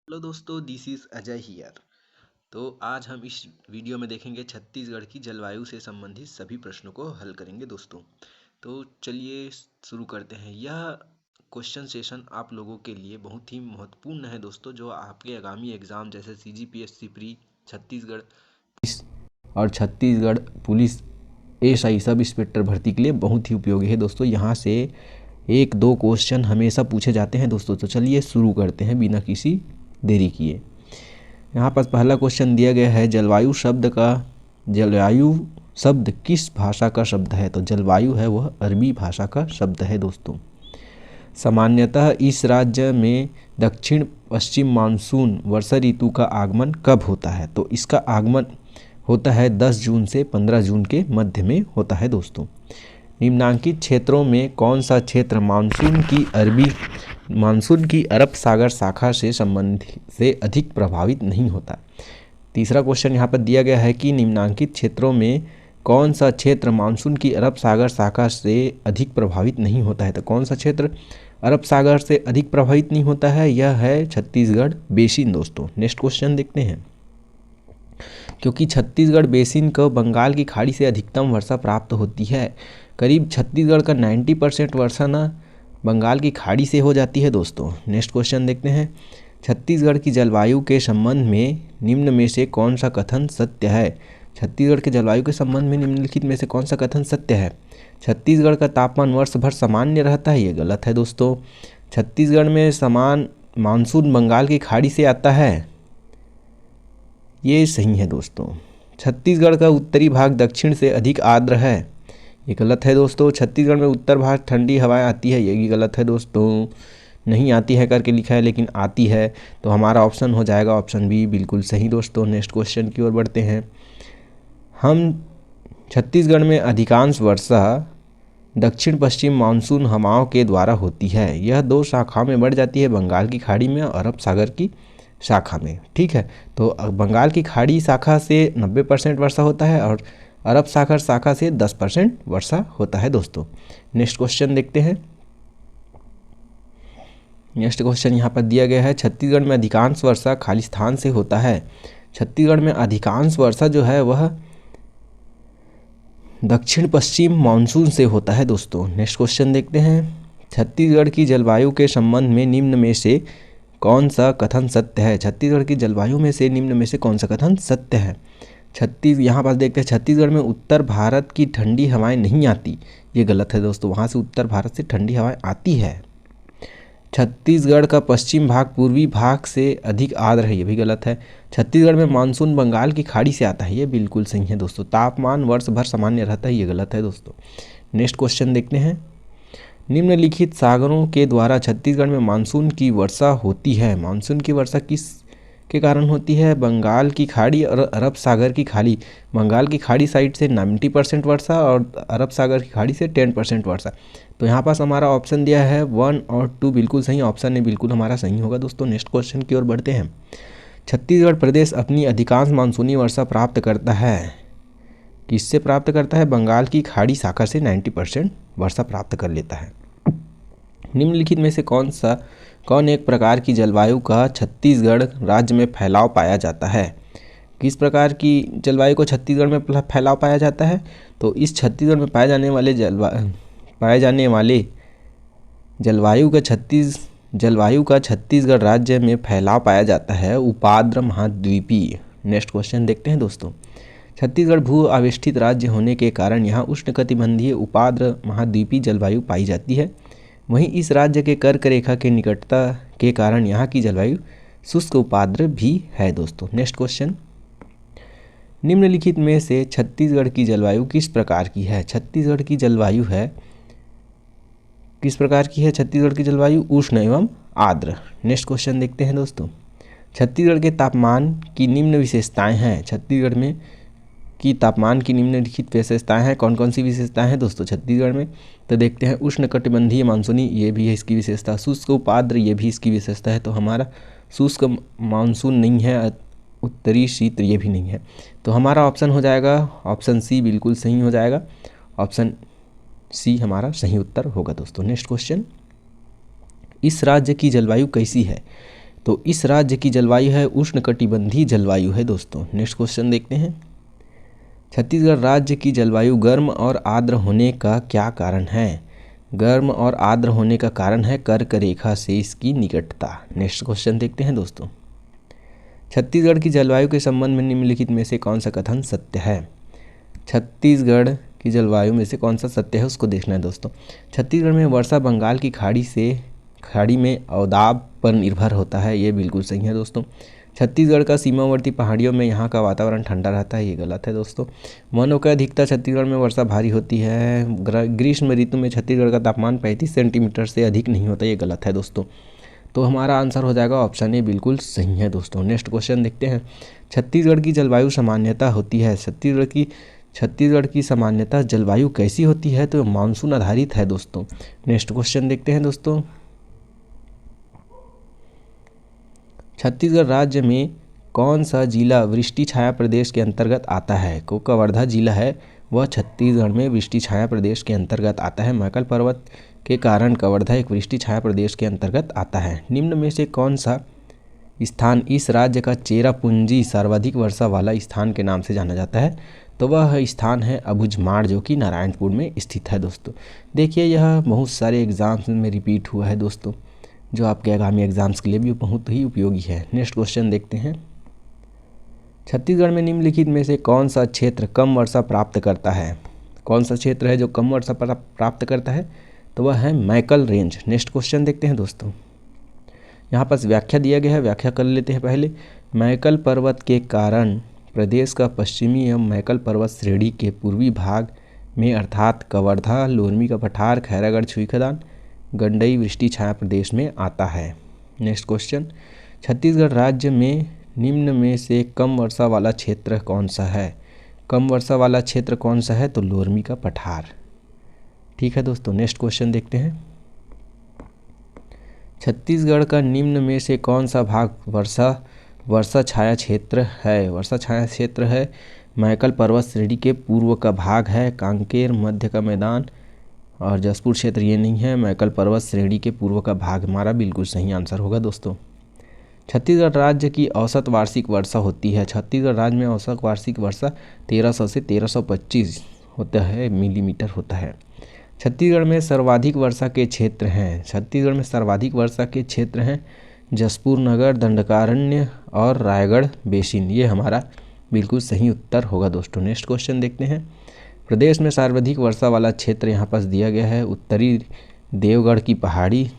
Hello दोस्तों, this is Ajay here. तो आज हम इस वीडियो में देखेंगे छत्तीसगढ़ की जलवायु से संबंधित सभी प्रश्नों को हल करेंगे दोस्तों। तो चलिए शुरू करते हैं। यह क्वेश्चन सेशन आप लोगों के लिए बहुत ही महत्वपूर्ण है दोस्तों, जो आपके आगामी एग्ज़ाम जैसे CGPSC प्री, छत्तीसगढ़ और Chhattisgarh police SI sub inspector भर्ती के लिए बहुत ही उपयोगी है दोस्तों। यहाँ से एक दो क्वेश्चन हमेशा पूछे जाते हैं दोस्तों। तो चलिए शुरू करते हैं बिना किसी देरी किए। यहाँ पर पहला क्वेश्चन दिया गया है, जलवायु शब्द किस भाषा का शब्द है? तो जलवायु है वह अरबी भाषा का शब्द है दोस्तों। सामान्यतः इस राज्य में दक्षिण पश्चिम मानसून वर्षा ऋतु का आगमन कब होता है? तो इसका आगमन होता है 10 जून से 15 जून के मध्य में होता है दोस्तों। निम्नांकित क्षेत्रों में कौन सा क्षेत्र मानसून की अरब सागर शाखा से अधिक प्रभावित नहीं होता? तीसरा क्वेश्चन यहाँ पर दिया गया है कि निम्नांकित क्षेत्रों में कौन सा क्षेत्र मानसून की अरब सागर शाखा से अधिक प्रभावित नहीं होता है? तो कौन सा क्षेत्र अरब सागर से अधिक प्रभावित नहीं होता है? यह है छत्तीसगढ़ बेसिन दोस्तों। नेक्स्ट क्वेश्चन देखते हैं। क्योंकि छत्तीसगढ़ बेसिन को बंगाल की खाड़ी से अधिकतम वर्षा प्राप्त होती है, करीब छत्तीसगढ़ का 90% वर्षा ना बंगाल की खाड़ी से हो जाती है दोस्तों। नेक्स्ट क्वेश्चन देखते हैं। छत्तीसगढ़ की जलवायु के संबंध में निम्न में से कौन सा कथन सत्य है? छत्तीसगढ़ के जलवायु के संबंध में निम्नलिखित में से कौन सा कथन सत्य है? छत्तीसगढ़ का तापमान वर्ष भर सामान्य रहता है, ये गलत है दोस्तों। छत्तीसगढ़ में समान मानसून बंगाल की खाड़ी से आता है, ये सही है दोस्तों। छत्तीसगढ़ का उत्तरी भाग दक्षिण से अधिक आर्द्र है, ये गलत है दोस्तों। छत्तीसगढ़ में उत्तर भाग ठंडी हवाएं आती है, ये भी गलत है दोस्तों। नहीं आती है करके लिखा है लेकिन आती है, तो हमारा ऑप्शन हो जाएगा ऑप्शन बी बिल्कुल सही दोस्तों। नेक्स्ट क्वेश्चन की ओर बढ़ते हैं। छत्तीसगढ़ में अधिकांश वर्षा दक्षिण पश्चिम मानसून हवाओं के द्वारा होती है। यह दो शाखाओं में बढ़ जाती है, बंगाल की खाड़ी में और अरब सागर की शाखा में। ठीक है, तो बंगाल की खाड़ी शाखा से 90% वर्षा होता है और अरब सागर शाखा से 10% वर्षा होता है दोस्तों। नेक्स्ट क्वेश्चन देखते हैं। नेक्स्ट क्वेश्चन यहाँ पर दिया गया है, छत्तीसगढ़ में अधिकांश वर्षा खालिस्तान से होता है। छत्तीसगढ़ में अधिकांश वर्षा जो है वह दक्षिण पश्चिम मानसून से होता है दोस्तों। नेक्स्ट क्वेश्चन देखते हैं। छत्तीसगढ़ की जलवायु के संबंध में निम्न में से कौन सा कथन सत्य है? छत्तीसगढ़ की जलवायु में से निम्न में से कौन सा कथन सत्य है? यहाँ पर देखते हैं, छत्तीसगढ़ में उत्तर भारत की ठंडी हवाएं नहीं आती, ये गलत है दोस्तों। वहाँ से उत्तर भारत से ठंडी हवाएं आती है। छत्तीसगढ़ का पश्चिम भाग पूर्वी भाग से अधिक आर्द्र है, ये भी गलत है। छत्तीसगढ़ में मानसून बंगाल की खाड़ी से आता है, ये बिल्कुल सही है दोस्तों। तापमान वर्ष भर सामान्य रहता है, ये गलत है दोस्तों। नेक्स्ट क्वेश्चन देखते हैं। निम्नलिखित सागरों के द्वारा छत्तीसगढ़ में मानसून की वर्षा होती है। मानसून की वर्षा किस के कारण होती है? बंगाल की खाड़ी और अरब सागर की खाड़ी। बंगाल की खाड़ी साइड से 90% वर्षा और अरब सागर की खाड़ी से 10% वर्षा। तो यहाँ पास हमारा ऑप्शन दिया है 1 और 2 बिल्कुल सही। ऑप्शन ए बिल्कुल हमारा सही होगा दोस्तों। नेक्स्ट क्वेश्चन की ओर बढ़ते हैं। छत्तीसगढ़ प्रदेश अपनी अधिकांश मानसूनी वर्षा प्राप्त करता है, किससे प्राप्त करता है? बंगाल की खाड़ी शाखा से 90% वर्षा प्राप्त कर लेता है। निम्नलिखित में से कौन एक प्रकार की जलवायु का छत्तीसगढ़ राज्य में फैलाव पाया जाता है? किस प्रकार की जलवायु को छत्तीसगढ़ में फैलाव पाया जाता है? तो इस छत्तीसगढ़ में पाए जाने वाले जलवायु का छत्तीसगढ़ राज्य में फैलाव पाया जाता है उपाद्र महाद्वीपीय। नेक्स्ट क्वेश्चन देखते हैं दोस्तों। छत्तीसगढ़ भू आवेष्टित राज्य होने के कारण यहाँ उष्णकटिबंधीय उपाद्र महाद्वीपीय जलवायु पाई जाती है। वहीं इस राज्य के कर्क रेखा के निकटता के कारण यहाँ की जलवायु शुष्क उपाद्र भी है दोस्तों। Next question. निम्नलिखित में से छत्तीसगढ़ की जलवायु किस प्रकार की है? छत्तीसगढ़ की जलवायु है किस प्रकार की है? छत्तीसगढ़ की जलवायु उष्ण एवं आर्द्र। नेक्स्ट क्वेश्चन देखते हैं दोस्तों। छत्तीसगढ़ के तापमान की निम्न विशेषताएं हैं। छत्तीसगढ़ में की तापमान की निम्नलिखित विशेषताएं हैं। कौन कौन सी विशेषताएं हैं दोस्तों छत्तीसगढ़ में? तो देखते हैं। उष्णकटिबंधीय मानसूनी, ये भी है इसकी विशेषता। शुष्क उपाद्र, ये भी इसकी विशेषता है। तो हमारा शुष्क मानसून नहीं है, उत्तरी शीत ये भी नहीं है। तो हमारा ऑप्शन हो जाएगा ऑप्शन सी बिल्कुल सही हो जाएगा। ऑप्शन सी हमारा सही उत्तर होगा दोस्तों। Next question. इस राज्य की जलवायु कैसी है? तो इस राज्य की जलवायु है उष्णकटिबंधीय जलवायु है दोस्तों। नेक्स्ट क्वेश्चन देखते हैं। छत्तीसगढ़ राज्य की जलवायु गर्म और आर्द्र होने का क्या कारण है? गर्म और आर्द्र होने का कारण है कर्क रेखा से इसकी निकटता। नेक्स्ट क्वेश्चन देखते हैं दोस्तों। छत्तीसगढ़ की जलवायु के संबंध में निम्नलिखित में से कौन सा कथन सत्य है? छत्तीसगढ़ की जलवायु में से कौन सा सत्य है उसको देखना है दोस्तों। छत्तीसगढ़ में वर्षा बंगाल की खाड़ी में अवदाब पर निर्भर होता है, ये बिल्कुल सही है दोस्तों। छत्तीसगढ़ का सीमावर्ती पहाड़ियों में यहाँ का वातावरण ठंडा रहता है, ये गलत है दोस्तों। वनों का अधिकता छत्तीसगढ़ में वर्षा भारी होती है। ग्रीष्म ऋतु में छत्तीसगढ़ का तापमान 35 सेंटीमीटर से अधिक नहीं होता, ये गलत है दोस्तों। तो हमारा आंसर हो जाएगा ऑप्शन ए, बिल्कुल सही है दोस्तों। नेक्स्ट क्वेश्चन देखते हैं। छत्तीसगढ़ की जलवायु सामान्यता होती है। छत्तीसगढ़ की सामान्यता जलवायु कैसी होती है? तो मानसून आधारित है दोस्तों। नेक्स्ट क्वेश्चन देखते हैं दोस्तों। छत्तीसगढ़ राज्य में कौन सा जिला वृष्टि छाया प्रदेश के अंतर्गत आता है? कवर्धा जिला है वह छत्तीसगढ़ में वृष्टि छाया प्रदेश के अंतर्गत आता है। मैकल पर्वत के कारण कवर्धा एक वृष्टि छाया प्रदेश के अंतर्गत आता है। निम्न में से कौन सा स्थान इस राज्य का चेरापूंजी सर्वाधिक वर्षा वाला स्थान के नाम से जाना जाता है? तो वह स्थान है अबूझमाड़, जो कि नारायणपुर में स्थित है दोस्तों। देखिए यह बहुत सारे एग्जाम्स में रिपीट हुआ है दोस्तों, जो आपके आगामी एग्जाम्स के लिए भी बहुत ही उपयोगी है। नेक्स्ट क्वेश्चन देखते हैं। छत्तीसगढ़ में निम्नलिखित में से कौन सा क्षेत्र कम वर्षा प्राप्त करता है? कौन सा क्षेत्र है जो कम वर्षा प्राप्त करता है? तो वह है मैकल रेंज। नेक्स्ट क्वेश्चन देखते हैं दोस्तों। यहाँ पर व्याख्या दिया गया है, व्याख्या कर लेते हैं पहले। मैकल पर्वत के कारण प्रदेश का पश्चिमी एवं मैकल पर्वत श्रेणी के पूर्वी भाग में अर्थात कवर्धा, लोरमी का पठार, खैरागढ़, छुईखदान, गंडई वृष्टि छाया प्रदेश में आता है। Next question. छत्तीसगढ़ राज्य में निम्न में से कम वर्षा वाला क्षेत्र कौन सा है? कम वर्षा वाला क्षेत्र कौन सा है? तो लोरमी का पठार। ठीक है दोस्तों। नेक्स्ट क्वेश्चन देखते हैं। छत्तीसगढ़ का निम्न में से कौन सा भाग वर्षा छाया क्षेत्र है? वर्षा छाया क्षेत्र है मैकल पर्वत श्रेणी के पूर्व का भाग है। कांकेर, मध्य का मैदान और जसपुर क्षेत्र ये नहीं है। मैकल पर्वत श्रेणी के पूर्व का भाग हमारा बिल्कुल सही आंसर होगा दोस्तों। छत्तीसगढ़ राज्य की औसत वार्षिक वर्षा होती है। छत्तीसगढ़ राज्य में औसत वार्षिक वर्षा 1300 से 1325 होता है मिलीमीटर होता है। छत्तीसगढ़ में सर्वाधिक वर्षा के क्षेत्र हैं। छत्तीसगढ़ में सर्वाधिक वर्षा के क्षेत्र हैं जसपुर नगर, दंडकारण्य और रायगढ़ बेसिन। ये हमारा बिल्कुल सही उत्तर होगा दोस्तों। नेक्स्ट क्वेश्चन देखते हैं। प्रदेश में सर्वाधिक वर्षा वाला क्षेत्र यहाँ पास दिया गया है उत्तरी देवगढ़ की पहाड़ी,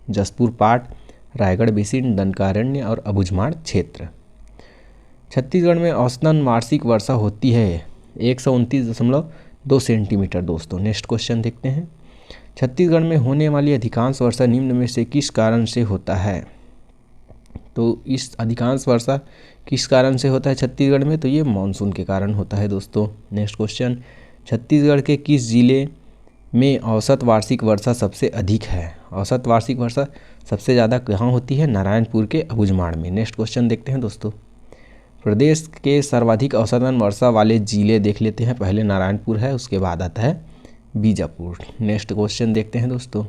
जसपुर पाट, रायगढ़ बेसिन, दंडकारण्य और अबूझमाड़ क्षेत्र। छत्तीसगढ़ में औसतन वार्षिक वर्षा होती है 129.2 सेंटीमीटर दोस्तों। नेक्स्ट क्वेश्चन देखते हैं। छत्तीसगढ़ में होने वाली अधिकांश वर्षा निम्न में से किस कारण से होता है? तो इस अधिकांश वर्षा किस कारण से होता है छत्तीसगढ़ में? तो ये मानसून के कारण होता है दोस्तों। Next question. छत्तीसगढ़ के किस जिले में औसत वार्षिक वर्षा सबसे अधिक है? औसत वार्षिक वर्षा सबसे ज़्यादा कहाँ होती है? नारायणपुर के अबूझमाड़ में। नेक्स्ट क्वेश्चन देखते हैं दोस्तों। प्रदेश के सर्वाधिक औसतन वर्षा वाले जिले देख लेते हैं। पहले नारायणपुर है, उसके बाद आता है बीजापुर। नेक्स्ट क्वेश्चन देखते हैं दोस्तों।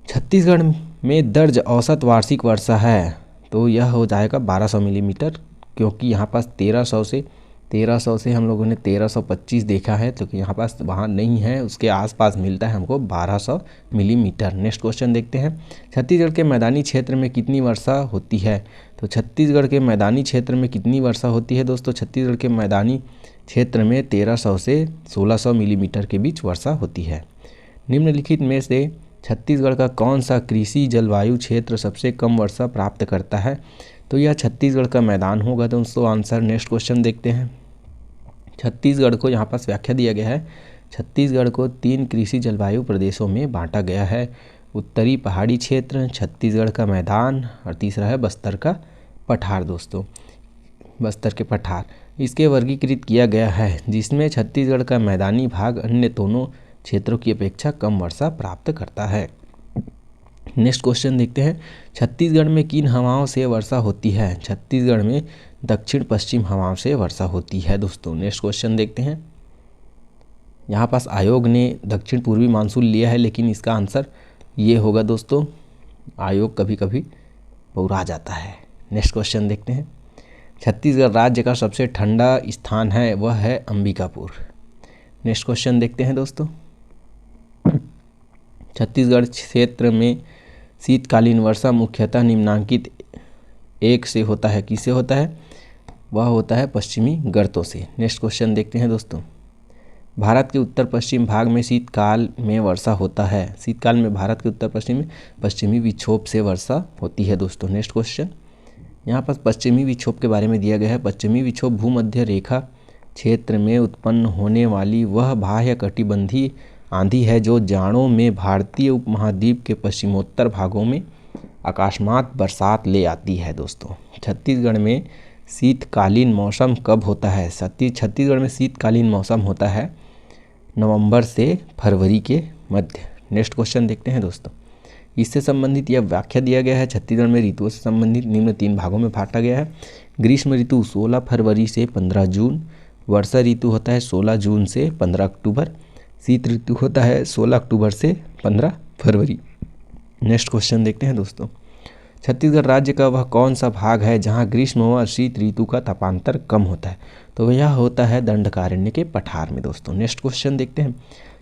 छत्तीसगढ़ में दर्ज औसत वार्षिक वर्षा है तो यह हो जाएगा 1200 मिलीमीटर, क्योंकि यहाँ पास 1300 से हम लोगों ने 1325 देखा है, तो यहाँ पास वहाँ नहीं है, उसके आसपास मिलता है हमको 1200 मिलीमीटर। नेक्स्ट क्वेश्चन देखते हैं। छत्तीसगढ़ के मैदानी क्षेत्र में कितनी वर्षा होती है? तो छत्तीसगढ़ के मैदानी क्षेत्र में कितनी वर्षा होती है दोस्तों? छत्तीसगढ़ के मैदानी क्षेत्र में 1300 से 1600 मिलीमीटर के बीच वर्षा होती है। निम्नलिखित में से छत्तीसगढ़ का कौन सा कृषि जलवायु क्षेत्र सबसे कम वर्षा प्राप्त करता है? तो यह छत्तीसगढ़ का मैदान होगा दोस्तों आंसर। नेक्स्ट क्वेश्चन देखते हैं। छत्तीसगढ़ को यहाँ पास व्याख्या दिया गया है। छत्तीसगढ़ को 3 कृषि जलवायु प्रदेशों में बांटा गया है। उत्तरी पहाड़ी क्षेत्र, छत्तीसगढ़ का मैदान और तीसरा है बस्तर का पठार दोस्तों। बस्तर के पठार इसके वर्गीकृत किया गया है, जिसमें छत्तीसगढ़ का मैदानी भाग अन्य दोनों क्षेत्रों की अपेक्षा कम वर्षा प्राप्त करता है। नेक्स्ट क्वेश्चन देखते हैं। छत्तीसगढ़ में किन हवाओं से वर्षा होती है? छत्तीसगढ़ में दक्षिण पश्चिम हवाओं से वर्षा होती है दोस्तों। नेक्स्ट क्वेश्चन देखते हैं। यहाँ पास आयोग ने दक्षिण पूर्वी मानसून लिया है, लेकिन इसका आंसर ये होगा दोस्तों आयोग कभी कभी बहुरा जाता है। नेक्स्ट क्वेश्चन देखते हैं। छत्तीसगढ़ राज्य का सबसे ठंडा स्थान है वह है अंबिकापुर। नेक्स्ट क्वेश्चन देखते हैं दोस्तों। छत्तीसगढ़ क्षेत्र में शीतकालीन वर्षा मुख्यतः निम्नांकित एक से होता है, किससे होता है? वह होता है पश्चिमी गर्तों से। नेक्स्ट क्वेश्चन देखते हैं दोस्तों। भारत के उत्तर पश्चिम भाग में शीतकाल में वर्षा होता है। शीतकाल में भारत के उत्तर पश्चिम में पश्चिमी विक्षोभ से वर्षा होती है दोस्तों। नेक्स्ट क्वेश्चन, यहाँ पर पश्चिमी विक्षोभ के बारे में दिया गया है। पश्चिमी विक्षोभ भूमध्य रेखा क्षेत्र में उत्पन्न होने वाली वह बाह्य कटिबंधीय आंधी है जो जाड़ों में भारतीय उपमहाद्वीप के पश्चिमोत्तर भागों में अकस्मात बरसात ले आती है दोस्तों। छत्तीसगढ़ में शीतकालीन मौसम कब होता है? छत्तीसगढ़ में शीतकालीन मौसम होता है नवंबर से फरवरी के मध्य। नेक्स्ट क्वेश्चन देखते हैं दोस्तों। इससे संबंधित यह व्याख्या दिया गया है। छत्तीसगढ़ में ऋतुओं से संबंधित निम्न 3 भागों में बांटा गया है। ग्रीष्म ऋतु 16 फरवरी से 15 जून, वर्षा ऋतु होता है 16 जून से 15 अक्टूबर, शीत ऋतु होता है 16 अक्टूबर से 15 फरवरी। नेक्स्ट क्वेश्चन देखते हैं दोस्तों। छत्तीसगढ़ राज्य का वह कौन सा भाग है जहाँ ग्रीष्म व शीत ऋतु का तापांतर कम होता है? तो यह होता है दंडकारण्य के पठार में दोस्तों। नेक्स्ट क्वेश्चन देखते हैं।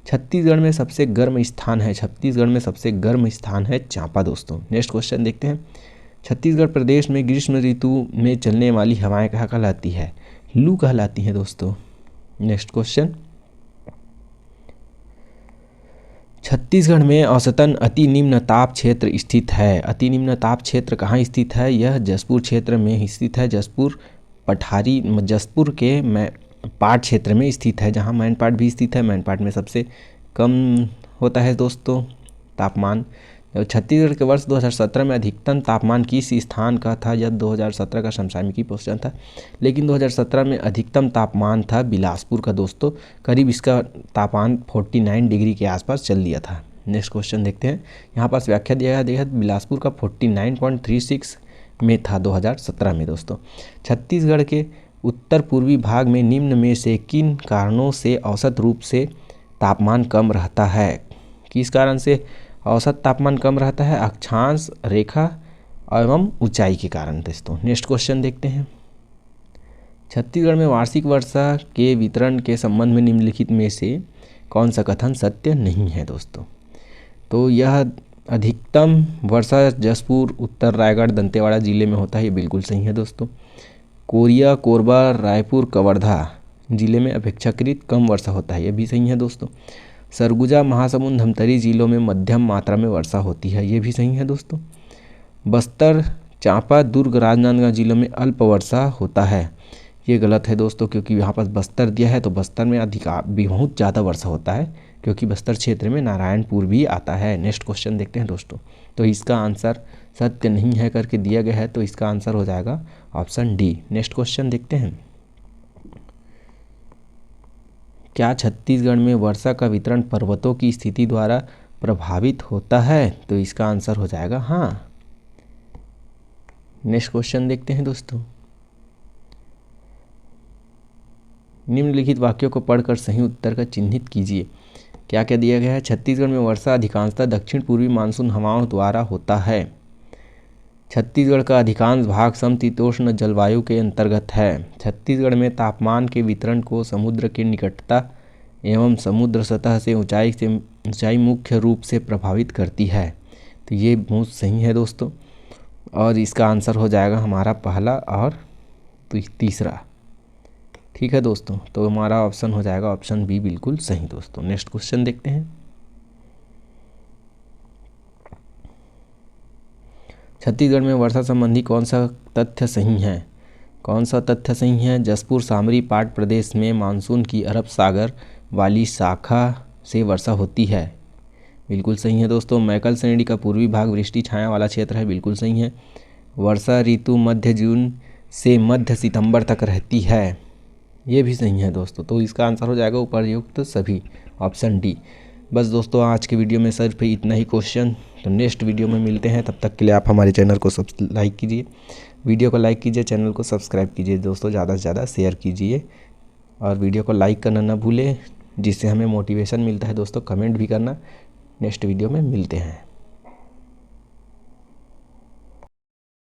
छत्तीसगढ़ में सबसे गर्म स्थान है, छत्तीसगढ़ में सबसे गर्म स्थान है चांपा दोस्तों। नेक्स्ट क्वेश्चन देखते हैं। छत्तीसगढ़ प्रदेश में ग्रीष्म ऋतु में चलने वाली हवाएं क्या कहलाती है? लू कहलाती हैं दोस्तों। Next question. छत्तीसगढ़ में औसतन अति निम्न ताप क्षेत्र स्थित है। अति निम्न ताप क्षेत्र कहाँ स्थित है? यह जसपुर क्षेत्र में स्थित है। जसपुर के पाट क्षेत्र में स्थित है, जहाँ मैनपाट भी स्थित है। मैनपाट में सबसे कम होता है दोस्तों तापमान। छत्तीसगढ़ के वर्ष 2017 में अधिकतम तापमान किस स्थान का था? यह 2017 का समसामयिकी क्वेश्चन था, लेकिन 2017 में अधिकतम तापमान था बिलासपुर का दोस्तों। करीब इसका तापमान 49 डिग्री के आसपास चल दिया था। नेक्स्ट क्वेश्चन देखते हैं। यहाँ पास व्याख्या दिया गया है। बिलासपुर का 49.36 में था 2017 में दोस्तों। छत्तीसगढ़ के उत्तर पूर्वी भाग में निम्न में से किन कारणों से औसत रूप से तापमान कम रहता है? किस कारण से औसत तापमान कम रहता है? अक्षांश रेखा एवं ऊंचाई के कारण दोस्तों। नेक्स्ट क्वेश्चन देखते हैं। छत्तीसगढ़ में वार्षिक वर्षा के वितरण के संबंध में निम्नलिखित में से कौन सा कथन सत्य नहीं है दोस्तों? तो यह अधिकतम वर्षा जसपुर, उत्तर रायगढ़, दंतेवाड़ा जिले में होता है, ये बिल्कुल सही है दोस्तों। कोरिया, कोरबा, रायपुर, कवर्धा जिले में अपेक्षाकृत कम वर्षा होता है, ये भी सही है दोस्तों। सरगुजा, महासमुंद, धमतरी जिलों में मध्यम मात्रा में वर्षा होती है, ये भी सही है दोस्तों। बस्तर, चांपा, दुर्ग, राजनांदगांव जिलों में अल्प वर्षा होता है, ये गलत है दोस्तों, क्योंकि यहाँ पर बस्तर दिया है तो बस्तर में बहुत ज़्यादा वर्षा होता है, क्योंकि बस्तर क्षेत्र में नारायणपुर भी आता है। नेक्स्ट क्वेश्चन देखते हैं दोस्तों। तो इसका आंसर सत्य नहीं है करके दिया गया है, तो इसका आंसर हो जाएगा ऑप्शन डी। नेक्स्ट क्वेश्चन देखते हैं। क्या छत्तीसगढ़ में वर्षा का वितरण पर्वतों की स्थिति द्वारा प्रभावित होता है? तो इसका आंसर हो जाएगा हाँ। नेक्स्ट क्वेश्चन देखते हैं दोस्तों। निम्नलिखित वाक्यों को पढ़कर सही उत्तर का चिन्हित कीजिए। क्या क्या दिया गया है? छत्तीसगढ़ में वर्षा अधिकांशतः दक्षिण पूर्वी मानसून हवाओं द्वारा होता है। छत्तीसगढ़ का अधिकांश भाग समशीतोष्ण जलवायु के अंतर्गत है। छत्तीसगढ़ में तापमान के वितरण को समुद्र के निकटता एवं समुद्र सतह से ऊंचाई मुख्य रूप से प्रभावित करती है। तो ये बहुत सही है दोस्तों, और इसका आंसर हो जाएगा हमारा पहला और तीसरा। ठीक है दोस्तों, तो हमारा ऑप्शन हो जाएगा ऑप्शन बी बिल्कुल सही दोस्तों। नेक्स्ट क्वेश्चन देखते हैं। छत्तीसगढ़ में वर्षा संबंधी कौन सा तथ्य सही है? कौन सा तथ्य सही है? जसपुर सामरी पाट प्रदेश में मानसून की अरब सागर वाली शाखा से वर्षा होती है, बिल्कुल सही है दोस्तों। मैकल श्रेणी का पूर्वी भाग वृष्टि छाया वाला क्षेत्र है, बिल्कुल सही है। वर्षा ऋतु मध्य जून से मध्य सितंबर तक रहती है, ये भी सही है दोस्तों। तो इसका आंसर हो जाएगा उपर्युक्त सभी, ऑप्शन डी। बस दोस्तों, आज के वीडियो में सिर्फ इतना ही क्वेश्चन। तो नेक्स्ट वीडियो में मिलते हैं, तब तक के लिए आप हमारे चैनल को लाइक कीजिए, वीडियो को लाइक कीजिए, चैनल को सब्सक्राइब कीजिए दोस्तों, ज़्यादा से ज़्यादा शेयर कीजिए और वीडियो को लाइक करना ना भूलें, जिससे हमें मोटिवेशन मिलता है दोस्तों। कमेंट भी करना। नेक्स्ट वीडियो में मिलते हैं।